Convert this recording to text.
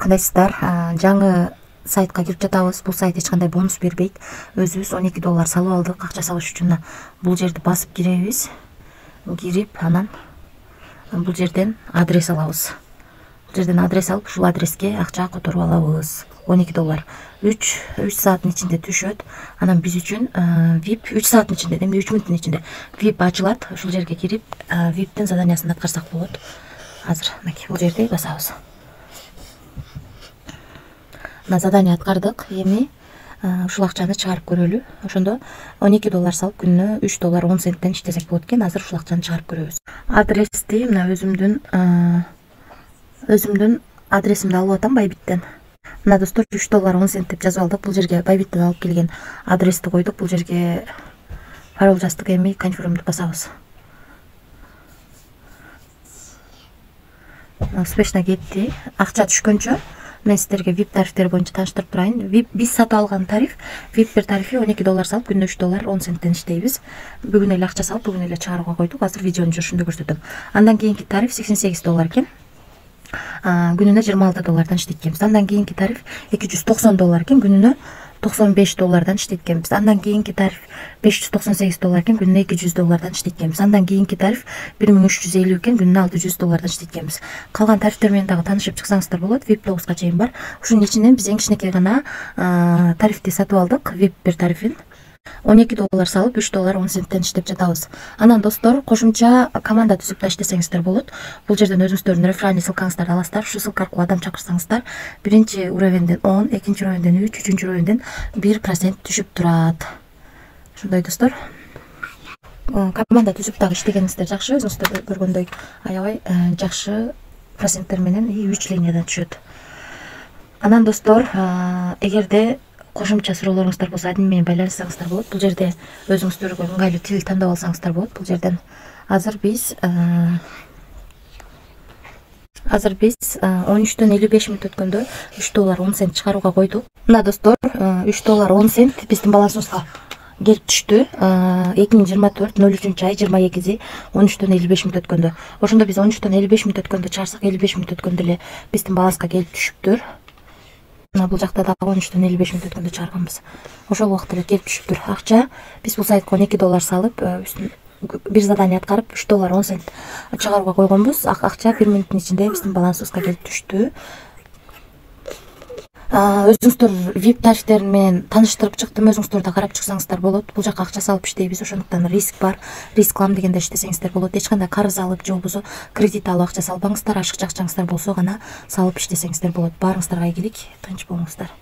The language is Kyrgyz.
Кандайсыздар, жаңы сайтка кирип жатабыз. Бул сайт эч кандай бонус бербейт. Өзүбүз 12 доллар салып алдык. Акча салыш үчүн бул жерди басып киребиз. Кирип, анан бул жерден адрес алабыз. Бул жерден адрес алып, ушул адреске акча которуп алабыз. 12 доллар. 3 сааттын ичинде түшөт. Анан биз үчүн VIP 3 сааттын ичинде, эми 3 мүнөттүн ичинде VIP ачылат. Ушул жерге кирип, VIP'тин заданиясын аткарсак болот. Азыр бул жерде басабыз. Задание аткардык. Эми ушул акчаны чыгарып көрөлү. Ошондо 12 доллар салып күнүнө 3 доллар 10 центтен иштесек болот экен. Азыр ушул акчаны чыгарып көрөбүз. Адрести мына өзүмдүн адресимди алып атам Байбиттен. Мына достор 3 доллар 10 цент деп жазып алдык. Бул жерге Байбиттен алып келген адрести койдук. Бул жерге пароль жаздык. Эми конфирмду басабыз. Успешно кетти. Акча түшкөнчө мен сиздерге VIP тарифтери боюнча тааныштырып турайын. Биз сатып алган тариф, VIP бир тарифи 12 доллар салып күнүнө 3 доллар 10 центтен иштейбиз. Бүгүн эле акча салып, бүгүн эле чыгарууга койдук. Азыр видеонун жүрүшүндө көрсөтөм. Андан кийинки тариф 88 доллар экен. Күнүнө 26 доллардан иштейт экенбиз. Андан кийинки тариф 290 доллар экен. Күнүнө 95 доллардан иштейт экенбиз. Андан кийинки тариф 598 доллар экен. Күнүнө 200 доллардан иштейт экенбиз. Андан кийинки тариф 1350 экен. Күнүнө 600 доллардан иштейт экенбиз. Калган тарифтер менен дагы таанышып чыксаңыздар болот. VIP 9га чейин бар. Ушунун ичинен биз эң кичинекей гана тарифти сатып алдык. VIP бир тарифин 12 доллар салып 3 доллар 10 центтен иштеп жатабыз. Анан достор, кошумча команда түзүп да иштесеңиздер болот. Бул жерден өзүңүздөрдүн реферальный ссылкаңыздарды аласыздар. Ушу ссылка аркылуу адам чакырсаңыздар, биринчи уровенден 10, экинчи уровенден 3, үчүнчү уровенден 1% түшүп турат. Ошондой достор. Команда түзүп дагы иштегениңиздер жакшы. Өзүңүздөр көргөндөй аябай жакшы проценттер менен и 3 линиядан түшөт. Анан достор, эгерде кошумча суроолоруңуздар болсо, админ менен байланышсаңыздар болот. Бул жерде өзүңүздөргө ыңгайлуу тил тандап алсаңыздар болот. Бул жерден азыр биз 13дөн 55 мүнөт өткөндө 3 доллар 10 цент чыгарууга койдук. Мына достор, 3 доллар 10 цент биздин балансыбызга келип түштү. 2024 03-ай 22-си 13дөн 55 мүнөт өткөндө. Ошондо биз 13дөн 55 мүнөт өткөндө чарсак, 55 мүнөт өткөндө эле биздин баланска келип түшүптүр. Бул жакта дагы 13дөн 55 мүнөт өткөндө чыгарганбыз. Ошол убакта эле келип түшүптүр. Акча биз бул сайтка 12 доллар салып, бир задание аткарып 3 доллар 10 цент чыгарууга койгонбуз. Акча 1 мүнөттүн ичинде биздин балансыбызга келип түштү. Өзүңүздөр VIP тарифтери менен тааныштырып чыктым. Өзүңүздөр да карап чыксаңыздар болот. Бул жака акча салып иштейбиз. Ошондуктан риск бар. Риск алам дегенде иштесеңиздер болот. Эч кандай карыз алып, же болбосо кредит алып акча салбаңыздар. Ашыкча акчаңыздар болсо гана салып иштесеңиздер болот. Баарыңыздарга ийгилик, тынч болуңуздар.